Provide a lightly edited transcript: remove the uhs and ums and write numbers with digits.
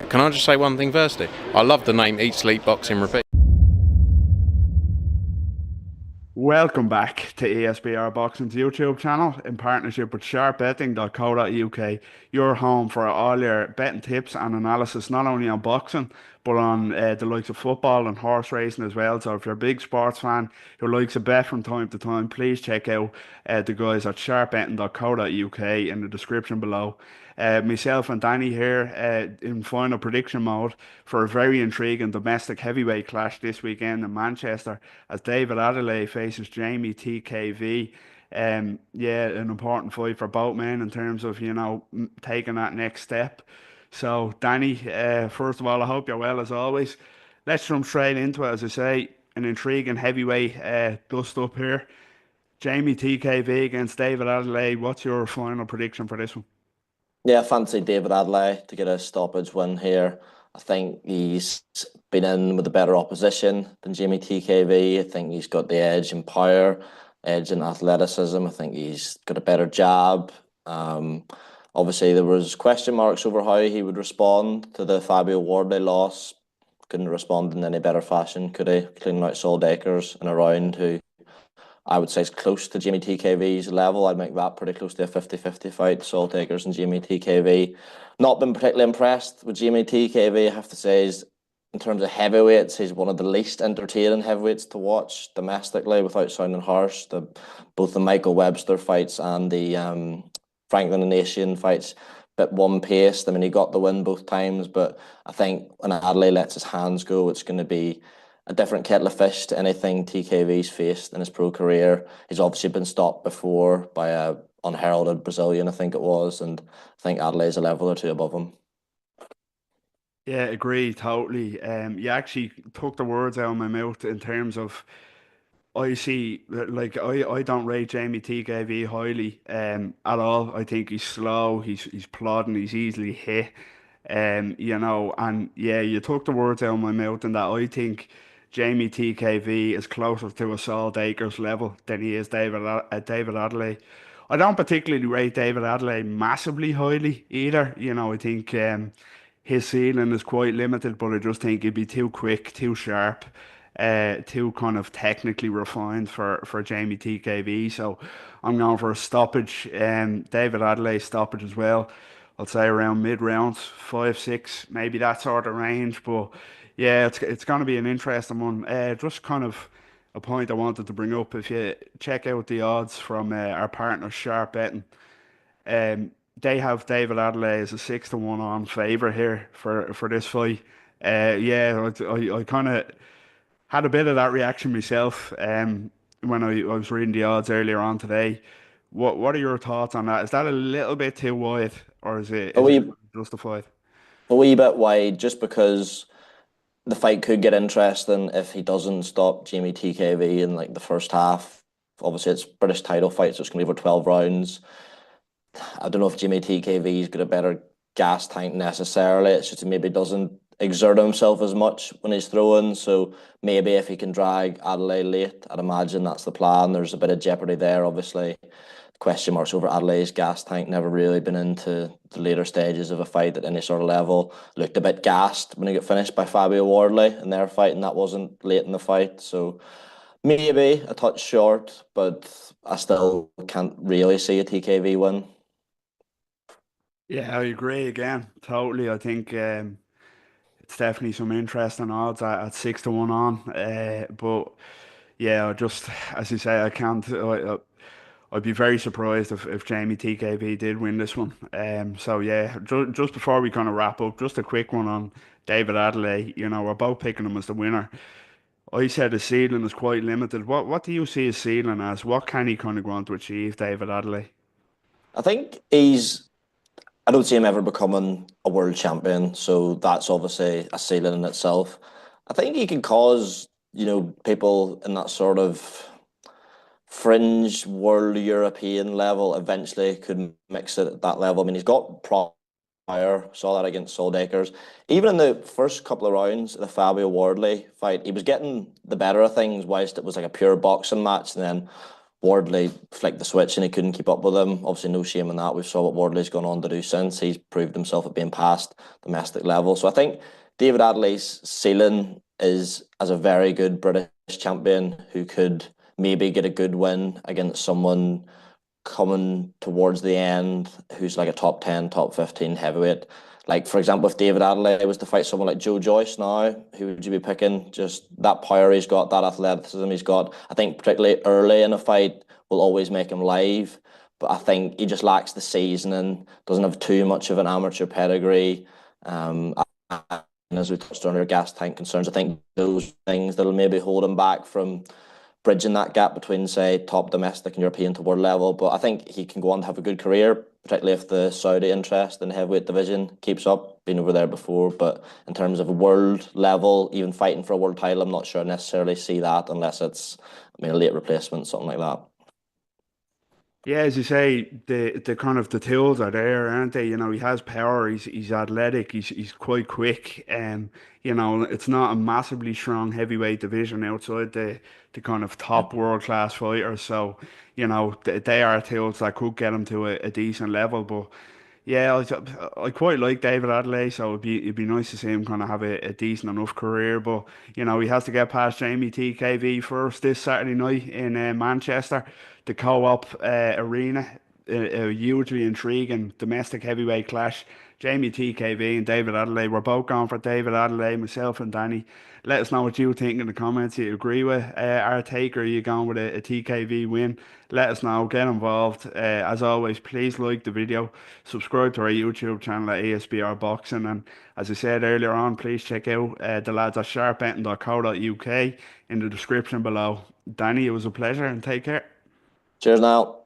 Can I just say one thing firstly? I love the name Eat Sleep Boxing Repeat. Welcome back to ESBR Boxing's YouTube channel in partnership with sharpbetting.co.uk, your home for all your betting tips and analysis, not only on boxing, but on the likes of football and horse racing as well. So if you're a big sports fan who likes a bet from time to time, please check out the guys at sharpbetting.co.uk in the description below. Myself and Danny here in final prediction mode for a very intriguing domestic heavyweight clash this weekend in Manchester as David Adeleye faces Jeamie TKV. Yeah, an important fight for both men in terms of, taking that next step. So, Danny, first of all, I hope you're well as always. Let's jump straight into it. As I say, an intriguing heavyweight dust up here. Jeamie TKV against David Adeleye. What's your final prediction for this one? Yeah, I fancy David Adeleye to get a stoppage win here. I think he's been in with a better opposition than Jeamie TKV. I think he's got the edge in power, edge in athleticism. I think he's got a better jab. Obviously, there was question marks over how he would respond to the Fabio Wardley loss. Couldn't respond in any better fashion, could he? Cleaning out Saul Dakers in a round who I would say is close to Jeamie TKV's level. I'd make that pretty close to a 50-50 fight, Saul Takers and Jeamie TKV. Not been particularly impressed with Jeamie TKV, I have to say. In terms of heavyweights, he's one of the least entertaining heavyweights to watch domestically, without sounding harsh. Both the Michael Webster fights and the Franklin and Nation fights, bit one-paced. I mean, he got the win both times, but I think when Adeleye lets his hands go, it's going to be a different kettle of fish to anything TKV's faced in his pro career. He's obviously been stopped before by a unheralded Brazilian, I think it was, and I think Adelaide is a level or two above him. Yeah, agree totally. You actually took the words out of my mouth in terms of I see like I don't rate Jeamie TKV highly at all. I think he's slow, he's plodding, he's easily hit. And yeah, you took the words out of my mouth in that I think Jeamie TKV is closer to a Saul Dakers level than he is David Adeleye. I don't particularly rate David Adeleye massively highly either. I think his ceiling is quite limited, but I just think he'd be too quick, too sharp, too kind of technically refined for Jeamie TKV. So I'm going for a stoppage. David Adelaide stoppage as well. I'll say around mid rounds, 5-6, maybe that sort of range. But yeah, it's going to be an interesting one. Just kind of a point I wanted to bring up. If you check out the odds from our partner Sharp Betting, um, they have David Adeleye as a 6-1 on favourite here for this fight. Yeah, I kind of had a bit of that reaction myself when I was reading the odds earlier on today. What are your thoughts on that? Is that a little bit too wide, or is it A is it wee, justified? a wee bit wide, just because the fight could get interesting if he doesn't stop Jeamie TKV in like the first half. Obviously, it's British title fight, so it's going to be over 12 rounds. I don't know if Jeamie TKV's got a better gas tank necessarily. It's just he maybe doesn't exert himself as much when he's throwing. So maybe if he can drag Adelaide late, I'd imagine that's the plan. There's a bit of jeopardy there, obviously. Question marks over Adelaide's gas tank. Never really been into the later stages of a fight at any sort of level. Looked a bit gassed when he got finished by Fabio Wardley in their fight, and that wasn't late in the fight. So maybe a touch short, but I still can't really see a TKV win. Yeah, I agree again. Totally. I think it's definitely some interesting odds at 6-1 on. But yeah, just as you say, I can't. I'd be very surprised if Jeamie TKV did win this one. So yeah, just before we kind of wrap up, just a quick one on David Adelaide. We're both picking him as the winner. I said his ceiling is quite limited. What do you see his ceiling as? What can he kind of go on to achieve, David Adelaide? I think I don't see him ever becoming a world champion, so that's obviously a ceiling in itself. I think he can cause, people in that sort of fringe world European level eventually could mix it at that level. I mean, he's got prior, saw that against Soldakers. Even in the first couple of rounds of the Fabio Wardley fight, he was getting the better of things whilst it was like a pure boxing match. And then Wardley flicked the switch and he couldn't keep up with him. Obviously, no shame in that. We saw what Wardley's gone on to do since. He's proved himself at being past domestic level. So I think David Adeley's ceiling is as a very good British champion who could maybe get a good win against someone coming towards the end who's like a top 10, top 15 heavyweight. Like, for example, if David Adeleye was to fight someone like Joe Joyce now, who would you be picking? Just that power he's got, that athleticism he's got. I think particularly early in a fight will always make him live, but I think he just lacks the seasoning, doesn't have too much of an amateur pedigree. And as we touched on, our gas tank concerns, I think those things that'll maybe hold him back from bridging that gap between, say, top domestic and European to world level. But I think he can go on to have a good career, particularly if the Saudi interest in the heavyweight division keeps up. Been over there before, but in terms of a world level, even fighting for a world title, I'm not sure I necessarily see that unless it's, I mean, a late replacement, something like that. Yeah, as you say, the kind of the tools are there, aren't they? You know, he has power. He's athletic. He's quite quick. You know, it's not a massively strong heavyweight division outside the kind of Yeah. top world class fighters. So, you know, they are tools that could get him to a decent level. But yeah, I quite like David Adeleye, so it'd be nice to see him kind of have a decent enough career. But you know, he has to get past Jeamie TKV first this Saturday night in Manchester, the Co-op Arena. A hugely intriguing domestic heavyweight clash. Jeamie TKV and David Adeleye. We're both going for David Adeleye, myself and Danny. Let us know what you think in the comments. You agree with our take, or are you going with a TKV win? Let us know. Get involved. As always, please like the video, subscribe to our YouTube channel at ESBR Boxing, and as I said earlier on, please check out the lads at sharpbetting.co.uk in the description below. Danny, it was a pleasure, and take care. Cheers now.